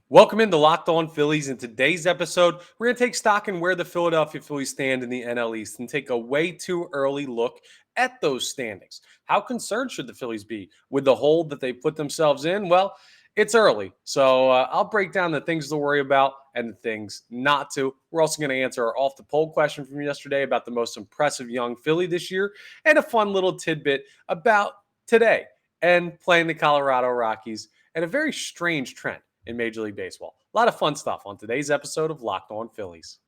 Welcome into Locked On Phillies. In today's episode, we're going to take stock in where the Philadelphia Phillies stand in the NL East and take a way too early look at those standings. How concerned should the Phillies be with the hole that they put themselves in? Well, it's early, so I'll break down the things to worry about and the things not to. We're also going to answer our off the poll question from yesterday about the most impressive young Philly this year and a fun little tidbit about today and playing the Colorado Rockies and a very strange trend in Major League Baseball. A lot of fun stuff on today's episode of Locked On Phillies.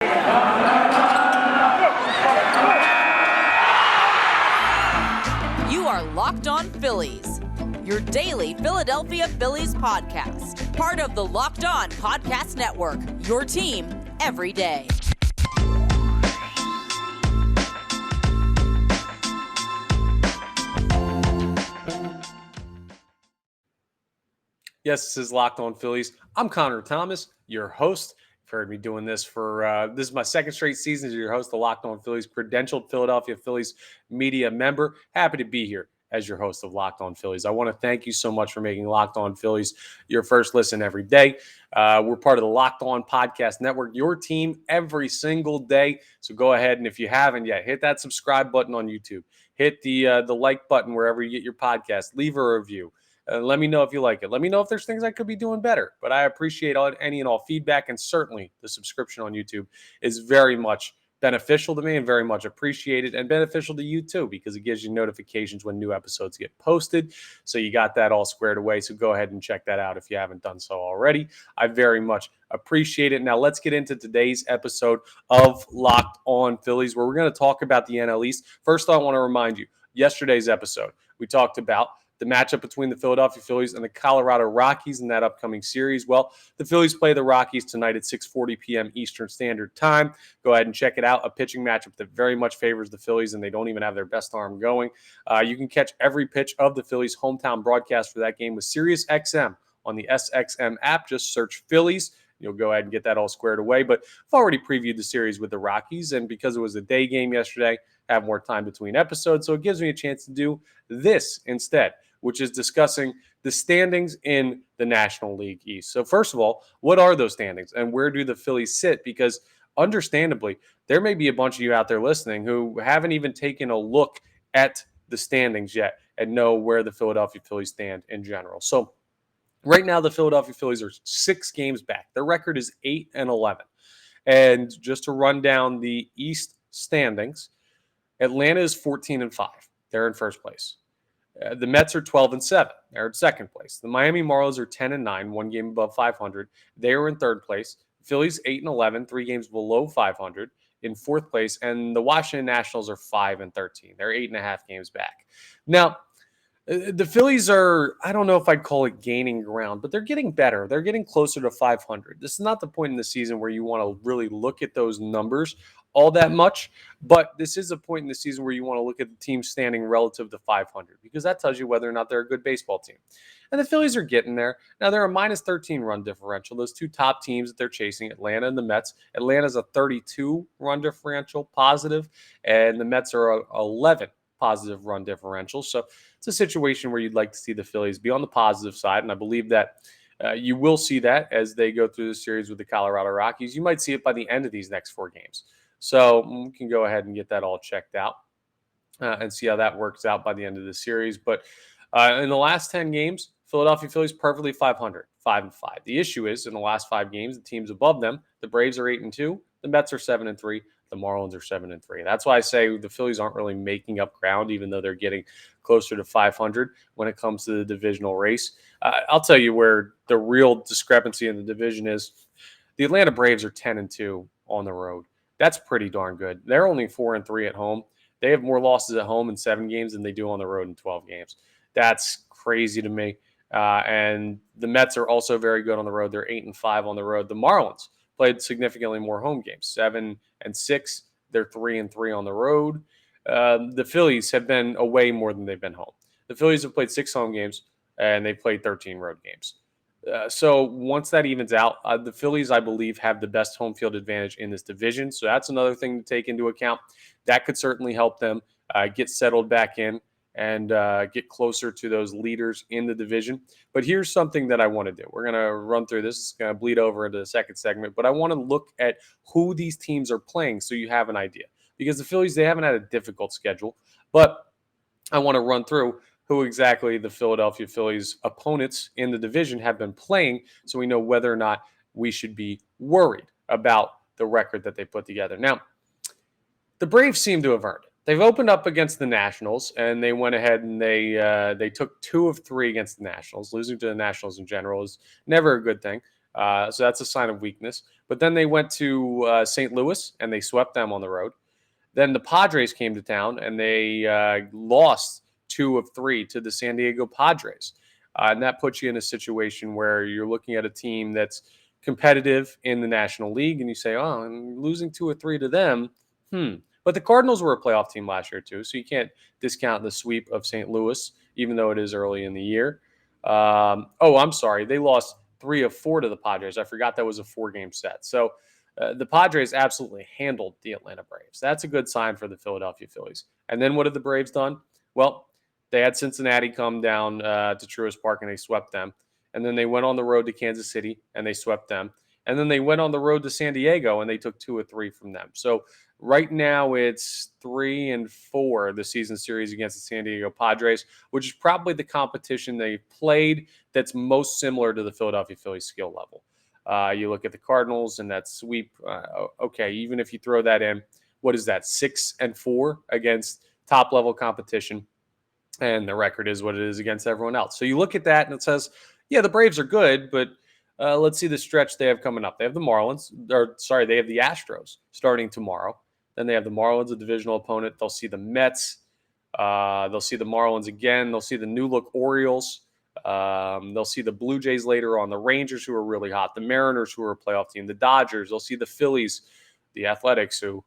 You are Locked On Phillies, your daily Philadelphia Phillies podcast. Part of the Locked On Podcast Network, your team every day. Yes, this is Locked On Phillies. I'm Connor Thomas, your host. You've heard me doing this for this is my second straight season as your host, the Locked On Phillies, credentialed Philadelphia Phillies media member. Happy to be here as your host of Locked On Phillies. I want to thank you so much for making Locked On Phillies your first listen every day. We're part of the Locked On Podcast Network, your team every single day. So go ahead and if you haven't yet, hit that subscribe button on YouTube. Hit the like button wherever you get your podcast. Leave a review. Let me know if you like it. Let me know if there's things I could be doing better. But I appreciate any and all feedback, and certainly the subscription on YouTube is very much beneficial to me and very much appreciated and beneficial to you too, because it gives you notifications when new episodes get posted. So you got that all squared away. So go ahead and check that out if you haven't done so already. I very much appreciate it. Now let's get into today's episode of Locked On Phillies, where we're going to talk about the NL East. First, I want to remind you, yesterday's episode, we talked about the matchup between the Philadelphia Phillies and the Colorado Rockies in that upcoming series. Well, the Phillies play the Rockies tonight at 6:40 p.m. Eastern Standard Time. Go ahead and check it out. A pitching matchup that very much favors the Phillies, and they don't even have their best arm going. You can catch every pitch of the Phillies' hometown broadcast for that game with SiriusXM on the SXM app. Just search Phillies. You'll go ahead and get that all squared away. But I've already previewed the series with the Rockies, and because it was a day game yesterday, I have more time between episodes, so it gives me a chance to do this instead, which is discussing the standings in the National League East. So first of all, what are those standings and where do the Phillies sit? Because understandably, there may be a bunch of you out there listening who haven't even taken a look at the standings yet and know where the Philadelphia Phillies stand in general. So right now, the Philadelphia Phillies are 6 games back. Their record is 8-11. And just to run down the East standings, Atlanta is 14-5. They're in first place. The Mets are 12-7. They're in second place. The Miami Marlins are 10-9, 1 game above 500. They are in third place. Phillies 8-11, 3 games below 500 in fourth place. And the Washington Nationals are 5-13. They're 8.5 games back. Now, the Phillies are, I don't know if I'd call it gaining ground, but they're getting better. They're getting closer to 500. This is not the point in the season where you want to really look at those numbers all that much, but this is a point in the season where you want to look at the team standing relative to 500 because that tells you whether or not they're a good baseball team. And the Phillies are getting there. Now, they're a minus 13 run differential. Those two top teams that they're chasing, Atlanta and the Mets. Atlanta's a 32 run differential positive, and the Mets are a 11 positive run differential. So it's a situation where you'd like to see the Phillies be on the positive side, and I believe that you will see that as they go through the series with the Colorado Rockies. You might see it by the end of these next 4 games. So we can go ahead and get that all checked out and see how that works out by the end of the series. But in the last 10 games, Philadelphia Phillies perfectly 500, 5-5. The issue is in the last 5 games, the teams above them, the Braves are 8-2, the Mets are 7-3, the Marlins are 7-3. That's why I say the Phillies aren't really making up ground, even though they're getting closer to 500 when it comes to the divisional race. I'll tell you where the real discrepancy in the division is. The Atlanta Braves are 10-2 on the road. That's pretty darn good. They're only 4-3 at home. They have more losses at home in 7 games than they do on the road in 12 games. That's crazy to me. And the Mets are also very good on the road. They're 8-5 on the road. The Marlins played significantly more home games, 7-6. They're 3-3 on the road. The Phillies have been away more than they've been home. The Phillies have played 6 home games, and they've played 13 road games. So once that evens out, the Phillies, I believe, have the best home field advantage in this division. So that's another thing to take into account. That could certainly help them get settled back in and get closer to those leaders in the division. But here's something that I want to do. We're going to run through this. It's going to bleed over into the second segment, but I want to look at who these teams are playing so you have an idea. Because the Phillies, they haven't had a difficult schedule, but I want to run through who exactly the Philadelphia Phillies opponents in the division have been playing so we know whether or not we should be worried about the record that they put together. Now, the Braves seem to have earned it. They've opened up against the Nationals, and they went ahead and they took 2 of 3 against the Nationals. Losing to the Nationals in general is never a good thing, so that's a sign of weakness. But then they went to St. Louis, and they swept them on the road. Then the Padres came to town, and they lost 2 of 3 to the San Diego Padres. And that puts you in a situation where you're looking at a team that's competitive in the National League, and you say, oh, and losing 2 or 3 to them, But the Cardinals were a playoff team last year, too, so you can't discount the sweep of St. Louis, even though it is early in the year. I'm sorry. They lost 3 of 4 to the Padres. I forgot that was a 4-game set. So the Padres absolutely handled the Atlanta Braves. That's a good sign for the Philadelphia Phillies. And then what have the Braves done? Well, they had Cincinnati come down to Truist Park, and they swept them. And then they went on the road to Kansas City, and they swept them. And then they went on the road to San Diego, and they took 2 or 3 from them. So right now it's 3-4, the season series against the San Diego Padres, which is probably the competition they played that's most similar to the Philadelphia Phillies skill level. You look at the Cardinals and that sweep. Okay, even if you throw that in, what is that? 6-4 against top level competition, and the record is what it is against everyone else. So you look at that and it says, yeah, the Braves are good, but let's see the stretch they have coming up. They have they have the Astros starting tomorrow. Then they have the Marlins, a divisional opponent. They'll see the Mets. They'll see the Marlins again. They'll see the new look Orioles. They'll see the Blue Jays later on, the Rangers, who are really hot, the Mariners, who are a playoff team, the Dodgers. They'll see the Phillies, the Athletics, who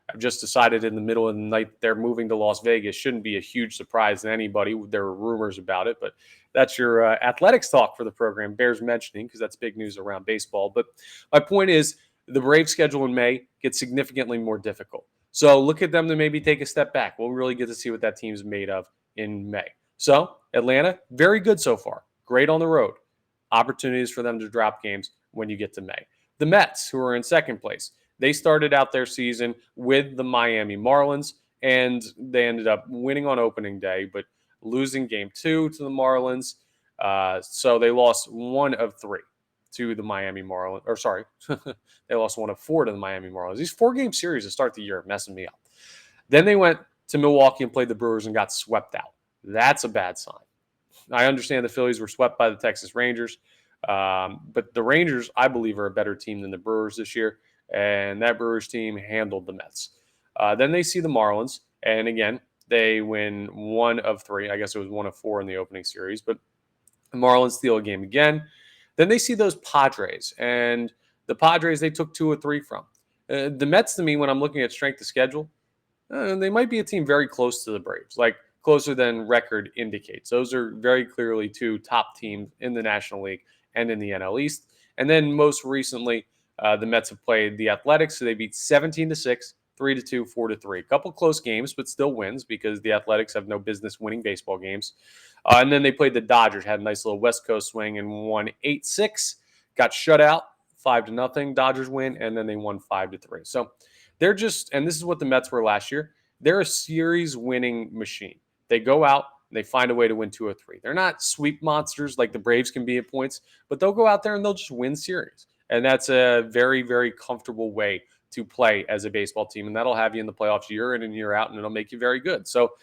have just decided in the middle of the night they're moving to Las Vegas. Shouldn't be a huge surprise to anybody. There were rumors about it, but that's your athletics talk for the program. Bears mentioning, because that's big news around baseball. But my point is, the Braves schedule in May gets significantly more difficult. So look at them to maybe take a step back. We'll really get to see what that team's made of in May. So Atlanta, very good so far. Great on the road. Opportunities for them to drop games when you get to May. The Mets, who are in second place, they started out their season with the Miami Marlins, and they ended up winning on opening day, but losing game 2 to the Marlins. So they lost 1 of 3 to the Miami Marlins. Or sorry, they lost 1 of 4 to the Miami Marlins. These 4-game series to start the year are messing me up. Then they went to Milwaukee and played the Brewers and got swept out. That's a bad sign. I understand the Phillies were swept by the Texas Rangers, but the Rangers, I believe, are a better team than the Brewers this year, and that Brewers team handled the Mets. Then they see the Marlins, and again, they win 1 of 3. I guess it was 1 of 4 in the opening series, but the Marlins steal a game again. Then they see those Padres, and the Padres they took 2 or 3 from. The Mets, to me, when I'm looking at strength of schedule, they might be a team very close to the Braves, like closer than record indicates. Those are very clearly 2 top teams in the National League and in the NL East. And then most recently, the Mets have played the Athletics, so they beat 17-6, 3-2, 4-3. A couple close games, but still wins because the Athletics have no business winning baseball games. And then they played the Dodgers, had a nice little West Coast swing and won 8-6, got shut out 5-0. Dodgers win, and then they won 5-3. So they're just, and this is what the Mets were last year, they're a series winning machine. They go out, they find a way to win 2 or 3. They're not sweep monsters like the Braves can be at points, but they'll go out there and they'll just win series. And that's a very, very comfortable way to play as a baseball team. And that'll have you in the playoffs year in and year out, and it'll make you very good. So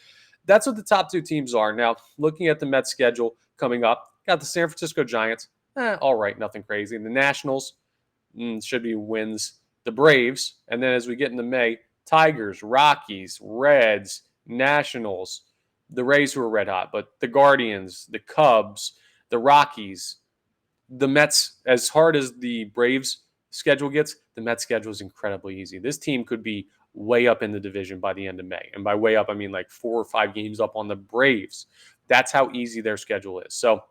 that's what the top 2 teams are. Now, looking at the Mets schedule coming up, got the San Francisco Giants. All right, nothing crazy. And the Nationals should be wins. The Braves. And then as we get into May, Tigers, Rockies, Reds, Nationals, the Rays, who are red hot, but the Guardians, the Cubs, the Rockies, the Mets. As hard as the Braves schedule gets, the Mets schedule is incredibly easy. This team could be way up in the division by the end of May. And by way up, I mean like 4 or 5 games up on the Braves. That's how easy their schedule is. So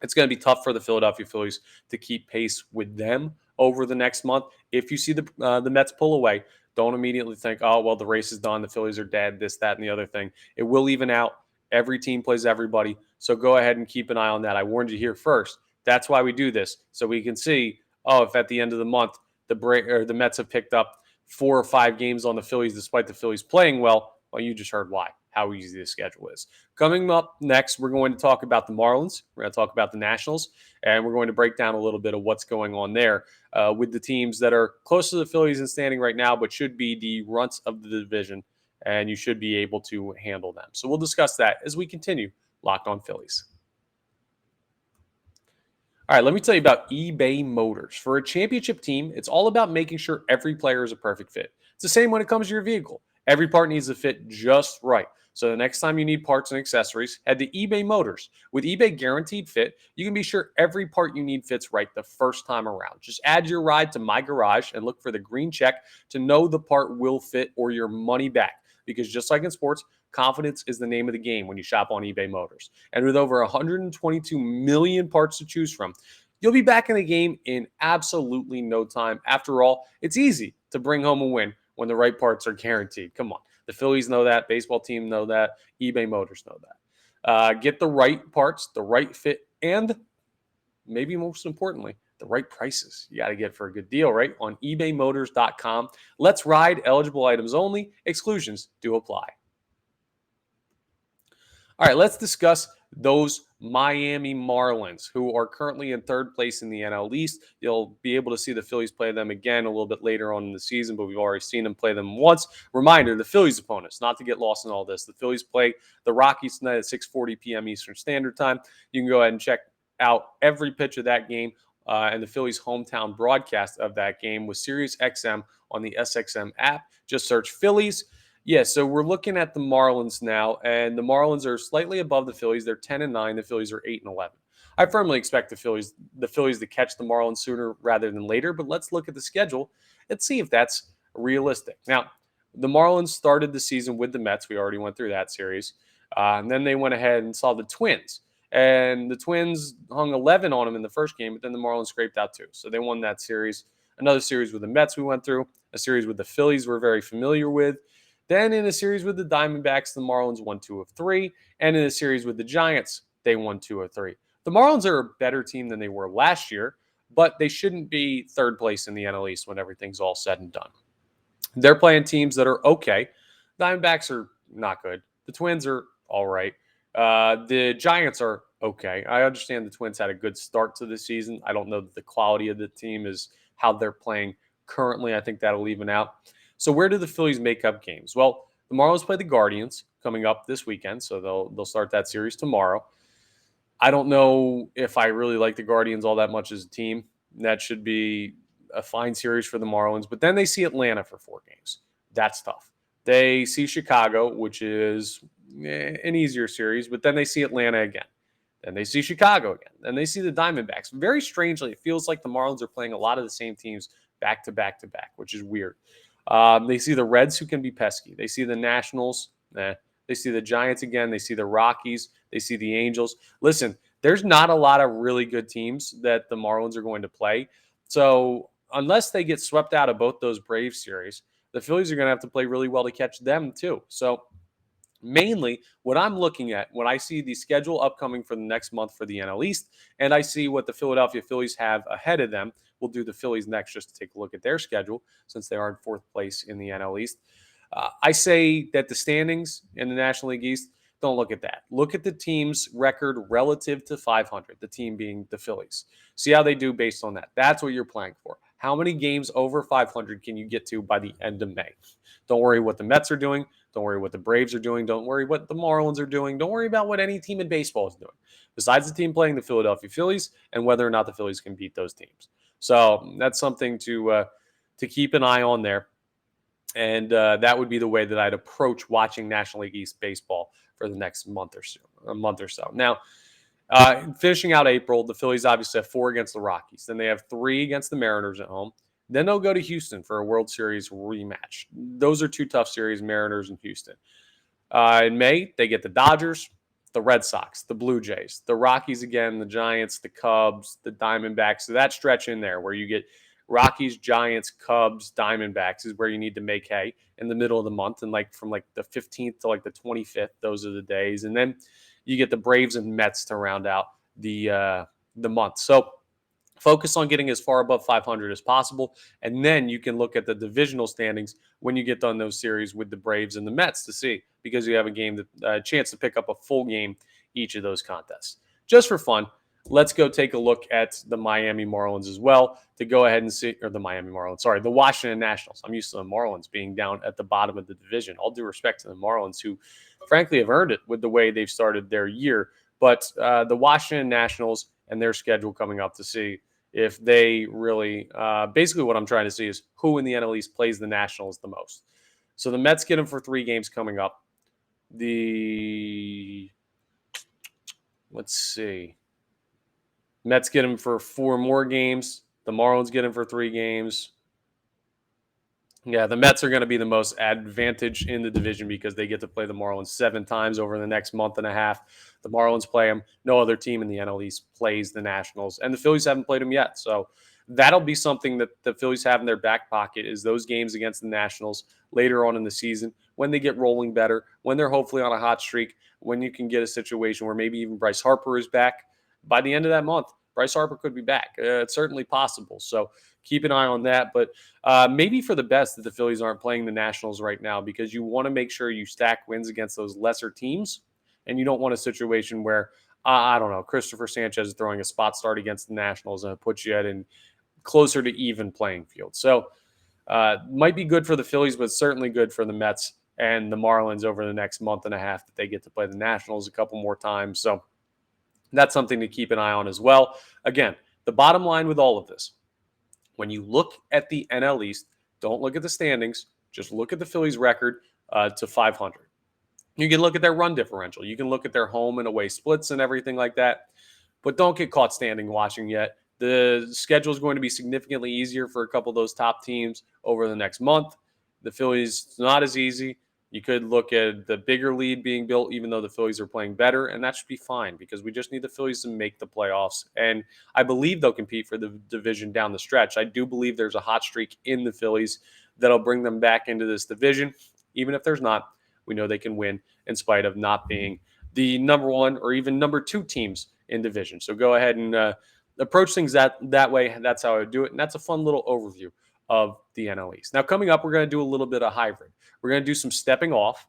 it's going to be tough for the Philadelphia Phillies to keep pace with them over the next month. If you see the Mets pull away, don't immediately think, oh, well, the race is done. The Phillies are dead, this, that, and the other thing. It will even out. Every team plays everybody. So go ahead and keep an eye on that. I warned you here first. That's why we do this. So we can see, if at the end of the month, the Mets have picked up 4 or 5 games on the Phillies, despite the Phillies playing well, you just heard why, how easy the schedule is. Coming up next, we're going to talk about the Marlins. We're going to talk about the Nationals, and we're going to break down a little bit of what's going on there with the teams that are close to the Phillies in standing right now, but should be the runts of the division, and you should be able to handle them. So we'll discuss that as we continue Locked On Phillies. All right, let me tell you about eBay Motors. For a championship team, it's all about making sure every player is a perfect fit. It's the same when it comes to your vehicle. Every part needs to fit just right. So the next time you need parts and accessories, head to eBay Motors. With eBay Guaranteed Fit, you can be sure every part you need fits right the first time around. Just add your ride to My Garage and look for the green check to know the part will fit or your money back. Because just like in sports, confidence is the name of the game when you shop on eBay Motors. And with over 122 million parts to choose from, you'll be back in the game in absolutely no time. After all, it's easy to bring home a win when the right parts are guaranteed. Come on. The Phillies know that. Baseball team know that. eBay Motors know that. Get the right parts, the right fit, and maybe most importantly, the right prices you got to get for a good deal, right? On ebaymotors.com. Let's ride. Eligible items only. Exclusions do apply. All right, let's discuss those Miami Marlins, who are currently in third place in the NL East. You'll be able to see the Phillies play them again a little bit later on in the season, but we've already seen them play them once. Reminder, the Phillies opponents, not to get lost in all this. The Phillies play the Rockies tonight at 6:40 p.m. Eastern Standard Time. You can go ahead and check out every pitch of that game and the Phillies' hometown broadcast of that game with Sirius XM on the SXM app. Just search Phillies. Yeah, so we're looking at the Marlins now, and the Marlins are slightly above the Phillies. They're 10-9. The Phillies are 8-11. I firmly expect the Phillies to catch the Marlins sooner rather than later. But let's look at the schedule and see if that's realistic. Now, the Marlins started the season with the Mets. We already went through that series, and then they went ahead and saw the Twins, and the Twins hung 11 on them in the first game, but then the Marlins scraped out 2, so they won that series. Another series with the Mets we went through, a series with the Phillies we're very familiar with. Then in a series with the Diamondbacks, the Marlins won 2 of 3. And in a series with the Giants, they won 2 of 3. The Marlins are a better team than they were last year, but they shouldn't be third place in the NL East when everything's all said and done. They're playing teams that are okay. Diamondbacks are not good. The Twins are all right. The Giants are okay. I understand the Twins had a good start to the season. I don't know that the quality of the team is how they're playing currently. I think that'll even out. So where do the Phillies make up games? Well, the Marlins play the Guardians coming up this weekend, so they'll start that series tomorrow. I don't know if I really like the Guardians all that much as a team. That should be a fine series for the Marlins. But then they see Atlanta for 4 games. That's tough. They see Chicago, which is an easier series, but then they see Atlanta again. Then they see Chicago again. Then they see the Diamondbacks. Very strangely, it feels like the Marlins are playing a lot of the same teams back to back to back, which is weird. They see the Reds, who can be pesky. They see the Nationals. They see the Giants again. They see the Rockies. They see the Angels. Listen, there's not a lot of really good teams that the Marlins are going to play. So unless they get swept out of both those Braves series, the Phillies are going to have to play really well to catch them too. So mainly what I'm looking at when I see the schedule upcoming for the next month for the NL East, and I see what the Philadelphia Phillies have ahead of them. We'll do the Phillies next just to take a look at their schedule since they are in 4th place in the NL East. I say that the standings in the National League East, don't look at that. Look at the team's record relative to 500, the team being the Phillies. See how they do based on that. That's what you're playing for. How many games over 500 can you get to by the end of May? Don't worry what the Mets are doing. Don't worry what the Braves are doing. Don't worry what the Marlins are doing. Don't worry about what any team in baseball is doing, besides the team playing the Philadelphia Phillies and whether or not the Phillies can beat those teams. So that's something to keep an eye on there. And that would be the way that I'd approach watching National League East baseball for the next month or so. Now, finishing out April, the Phillies obviously have 4 against the Rockies. Then they have 3 against the Mariners at home. Then they'll go to Houston for a World Series rematch. Those are 2 tough series, Mariners and Houston. In May, they get the Dodgers, the Red Sox, the Blue Jays, the Rockies again, the Giants, the Cubs, the Diamondbacks. So that stretch in there where you get Rockies, Giants, Cubs, Diamondbacks is where you need to make hay in the middle of the month. And from the 15th to the 25th, those are the days. And then you get the Braves and Mets to round out the month. So focus on getting as far above 500 as possible. And then you can look at the divisional standings when you get done those series with the Braves and the Mets to see, because you have a chance to pick up a full game each of those contests. Just for fun, let's go take a look at the Miami Marlins as well to go ahead and see, or the Washington Nationals. I'm used to the Marlins being down at the bottom of the division. All due respect to the Marlins, who frankly have earned it with the way they've started their year. But the Washington Nationals and their schedule coming up to see if they really, basically what I'm trying to see is who in the NL East plays the Nationals the most. So the Mets get them for 3 games coming up. Let's see. Mets get them for 4 more games. The Marlins get them for 3 games. Yeah, the Mets are going to be the most advantaged in the division because they get to play the Marlins 7 times over the next month and a half. The Marlins play them. No other team in the NL East plays the Nationals, and the Phillies haven't played them yet. So that'll be something that the Phillies have in their back pocket, is those games against the Nationals later on in the season when they get rolling better, when they're hopefully on a hot streak, when you can get a situation where maybe even Bryce Harper is back. By the end of that month, Bryce Harper could be back. It's certainly possible. So keep an eye on that. But maybe for the best that the Phillies aren't playing the Nationals right now, because you want to make sure you stack wins against those lesser teams. And you don't want a situation where, I don't know, Christopher Sanchez is throwing a spot start against the Nationals and it puts you in closer to even playing field. So might be good for the Phillies, but certainly good for the Mets and the Marlins over the next month and a half that they get to play the Nationals a couple more times. So that's something to keep an eye on as well. Again, the bottom line with all of this, when you look at the NL East, don't look at the standings. Just look at the Phillies' record to 500. You can look at their run differential. You can look at their home and away splits and everything like that. But don't get caught standing watching yet. The schedule is going to be significantly easier for a couple of those top teams over the next month. The Phillies, it's not as easy. You could look at the bigger lead being built, even though the Phillies are playing better, and that should be fine because we just need the Phillies to make the playoffs. And I believe they'll compete for the division down the stretch. I do believe there's a hot streak in the Phillies that'll bring them back into this division. Even if there's not, we know they can win in spite of not being the number 1 or even number 2 teams in division. So go ahead and approach things that way. That's how I would do it. And that's a fun little overview of the NL East. Now, coming up, we're going to do a little bit of hybrid. We're going to do some stepping off,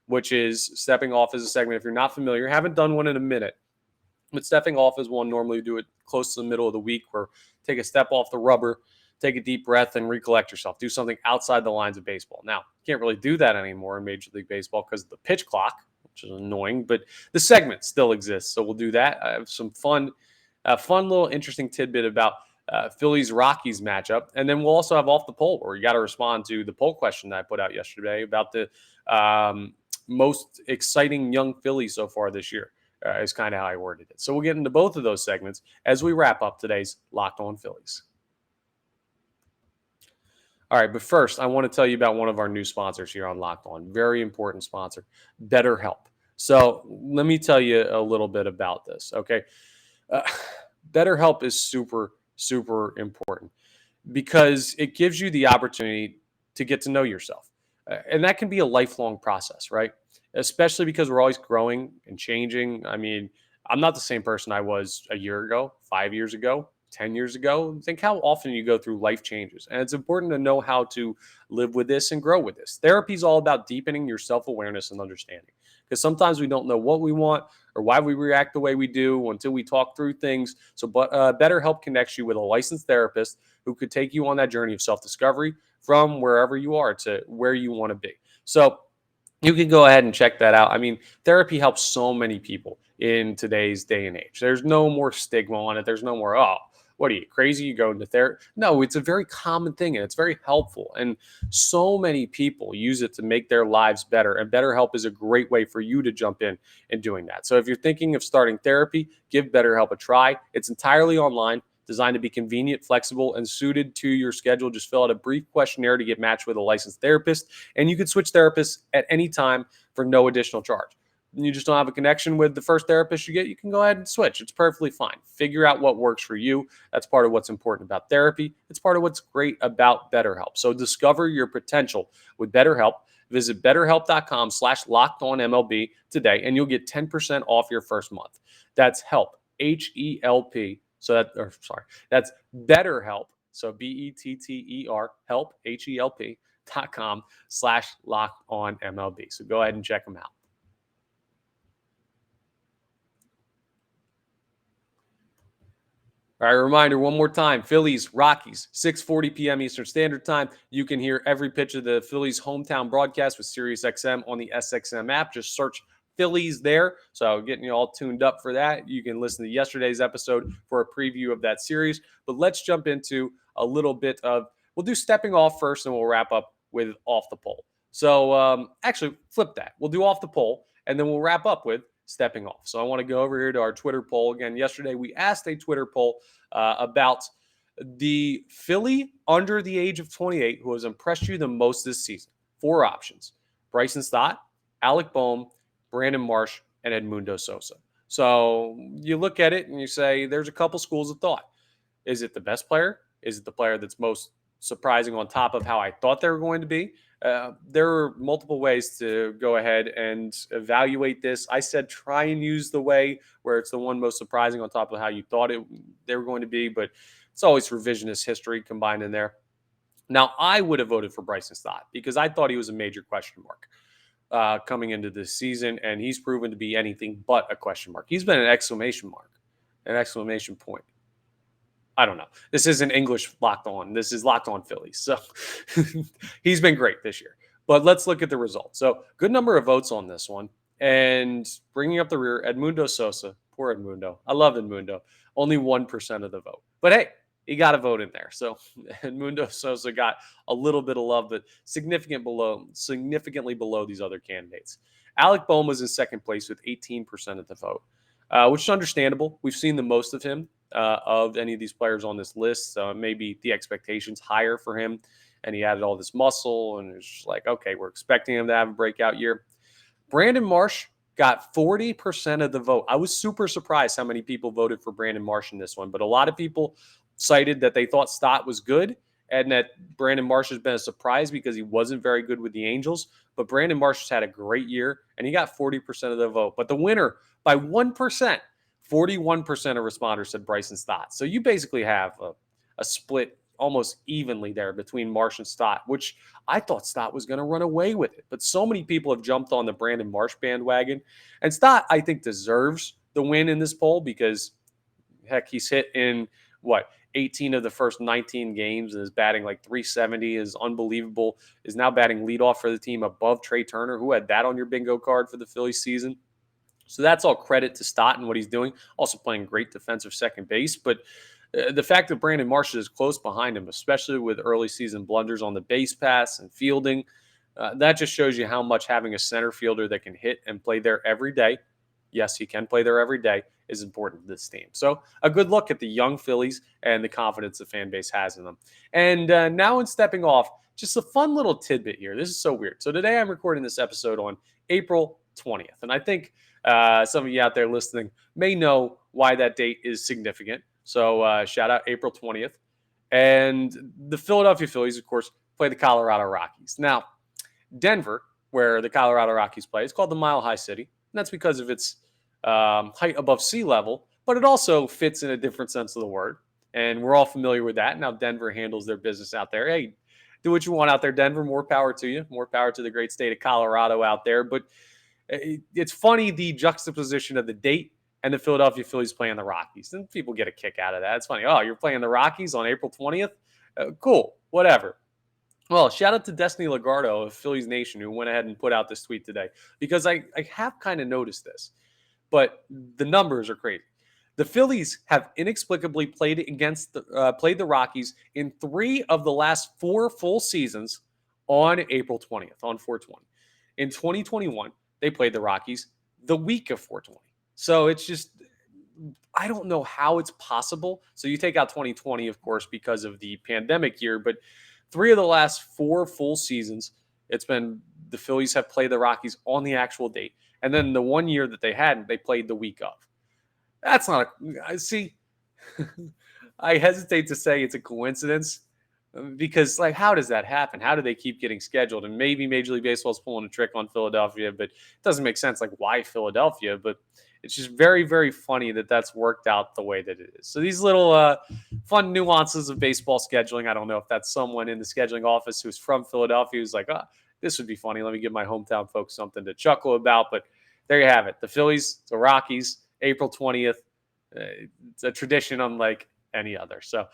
which stepping off is a segment. If you're not familiar, haven't done one in a minute, but stepping off is one normally do it close to the middle of the week where take a step off the rubber, take a deep breath and recollect yourself. Do something outside the lines of baseball. Now, you can't really do that anymore in Major League Baseball because of the pitch clock, which is annoying, but the segment still exists. So we'll do that. I have some fun little interesting tidbit about Phillies Rockies matchup. And then we'll also have off the poll where you got to respond to the poll question that I put out yesterday about the most exciting young Phillies so far this year is kind of how I worded it. So we'll get into both of those segments as we wrap up today's Locked On Phillies. All right, but first, I want to tell you about one of our new sponsors here on Locked On. Very important sponsor, BetterHelp. So let me tell you a little bit about this, okay? BetterHelp is super, super important because it gives you the opportunity to get to know yourself. And that can be a lifelong process, right? Especially because we're always growing and changing. I mean, I'm not the same person I was a year ago, 5 years ago, 10 years ago. Think how often you go through life changes. And it's important to know how to live with this and grow with this. Therapy is all about deepening your self-awareness and understanding. Because sometimes we don't know what we want or why we react the way we do until we talk through things. So BetterHelp connects you with a licensed therapist who could take you on that journey of self-discovery from wherever you are to where you want to be. So you can go ahead and check that out. I mean, therapy helps so many people in today's day and age. There's no more stigma on it. There's no more, oh, what are you, crazy? You go into therapy? No, it's a very common thing and it's very helpful. And so many people use it to make their lives better. And BetterHelp is a great way for you to jump in doing that. So if you're thinking of starting therapy, give BetterHelp a try. It's entirely online, designed to be convenient, flexible, and suited to your schedule. Just fill out a brief questionnaire to get matched with a licensed therapist. And you can switch therapists at any time for no additional charge. you just don't have a connection with the first therapist you get, you can go ahead and switch. It's perfectly fine. Figure out what works for you. That's part of what's important about therapy. It's part of what's great about BetterHelp. So discover your potential with BetterHelp. Visit betterhelp.com/lockedonmlb today, and you'll get 10% off your first month. That's help, H-E-L-P. That's BetterHelp. So BETTER, help, HELP.com/lockedonmlb. So go ahead and check them out. All right, reminder one more time, Phillies, Rockies, 6:40 p.m. Eastern Standard Time. You can hear every pitch of the Phillies hometown broadcast with SiriusXM on the SXM app. Just search Phillies there. So getting you all tuned up for that. You can listen to yesterday's episode for a preview of that series. But let's jump into a little bit of, we'll do stepping off first and we'll wrap up with off the pole. So actually flip that. We'll do off the pole and then we'll wrap up with stepping off. So I want to go over here to our Twitter poll. Again, yesterday we asked a Twitter poll about the Philly under the age of 28 who has impressed you the most this season. 4 options: Bryson Stott, Alec Bohm, Brandon Marsh, and Edmundo Sosa. So you look at it and you say there's a couple schools of thought. Is it the best player? Is it the player that's most surprising on top of how I thought they were going to be? There are multiple ways to go ahead and evaluate this. I said try and use the way where it's the one most surprising on top of how you thought they were going to be, but it's always revisionist history combined in there. Now, I would have voted for Bryson Stott because I thought he was a major question mark coming into this season, and he's proven to be anything but a question mark. He's been an exclamation mark, an exclamation point. I don't know. This isn't English locked on. This is locked on Phillies. So he's been great this year. But let's look at the results. So good number of votes on this one. And bringing up the rear, Edmundo Sosa. Poor Edmundo. I love Edmundo. Only 1% of the vote. But hey, he got a vote in there. So Edmundo Sosa got a little bit of love, but significantly below these other candidates. Alec Bohm was in second place with 18% of the vote, which is understandable. We've seen the most of him of any of these players on this list. Maybe the expectations higher for him, and he added all this muscle, and it's just like, okay, we're expecting him to have a breakout year. Brandon Marsh got 40% of the vote. I was super surprised how many people voted for Brandon Marsh in this one, but a lot of people cited that they thought Stott was good and that Brandon Marsh has been a surprise because he wasn't very good with the Angels. But Brandon Marsh has had a great year, and he got 40% of the vote. But the winner by 1%, 41% of responders said Bryson Stott. So you basically have a split almost evenly there between Marsh and Stott, which I thought Stott was going to run away with it. But so many people have jumped on the Brandon Marsh bandwagon. And Stott, I think, deserves the win in this poll because, heck, he's hit in, 18 of the first 19 games and is batting like 370, is unbelievable, is now batting leadoff for the team above Trey Turner. Who had that on your bingo card for the Phillies season? So that's all credit to Stott and what he's doing. Also playing great defensive second base. But the fact that Brandon Marsh is close behind him, especially with early season blunders on the base pass and fielding, that just shows you how much having a center fielder that can hit and play there every day, yes, he can play there every day, is important to this team. So a good look at the young Phillies and the confidence the fan base has in them. And now in stepping off, just a fun little tidbit here. This is so weird. So today I'm recording this episode on April 20th. And I think some of you out there listening may know why that date is significant. So shout out April 20th. And the Philadelphia Phillies, of course, play the Colorado Rockies. Now, Denver, where the Colorado Rockies play, is called the Mile High City. And that's because of its height above sea level, but it also fits in a different sense of the word. And we're all familiar with that. Now Denver handles their business out there. Hey, do what you want out there, Denver. More power to you. More power to the great state of Colorado out there. But it's funny, the juxtaposition of the date and the Philadelphia Phillies playing the Rockies. And people get a kick out of that. It's funny. Oh, you're playing the Rockies on April 20th? Cool. Whatever. Well, shout out to Destiny Lagardo of Phillies Nation, who went ahead and put out this tweet today, because I have kind of noticed this, but the numbers are crazy. The Phillies have inexplicably played the Rockies in 3 of the last 4 full seasons on April 20th, on 4/20. In 2021, they played the Rockies the week of 4/20. So it's just, I don't know how it's possible. So you take out 2020, of course, because of the pandemic year, but 3 of the last 4 full seasons, it's been the Phillies have played the Rockies on the actual date. And then the one year that they hadn't, they played the week of. That's not I see. I hesitate to say it's a coincidence because, like, how does that happen? How do they keep getting scheduled? And maybe Major League Baseball is pulling a trick on Philadelphia, but it doesn't make sense. Like, why Philadelphia? But it's just very, very funny that that's worked out the way that it is. So these little fun nuances of baseball scheduling. I don't know if that's someone in the scheduling office who's from Philadelphia who's like, this would be funny. Let me give my hometown folks something to chuckle about. But there you have it. The Phillies, the Rockies, April 20th. It's a tradition unlike any other. So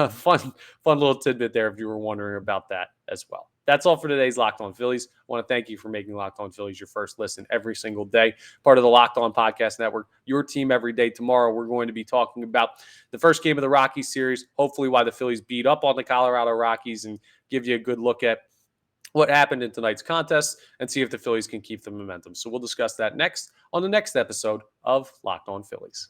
fun little tidbit there if you were wondering about that as well. That's all for today's Locked On Phillies. I want to thank you for making Locked On Phillies your first listen every single day. Part of the Locked On Podcast Network, your team every day. Tomorrow, we're going to be talking about the first game of the Rockies series, hopefully why the Phillies beat up on the Colorado Rockies, and give you a good look at what happened in tonight's contest and see if the Phillies can keep the momentum. So we'll discuss that next on the next episode of Locked On Phillies.